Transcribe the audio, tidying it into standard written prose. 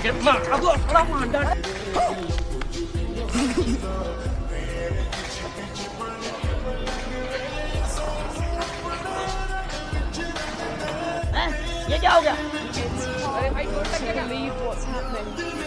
ये क्या हो गया? It's hard to believe what's happening.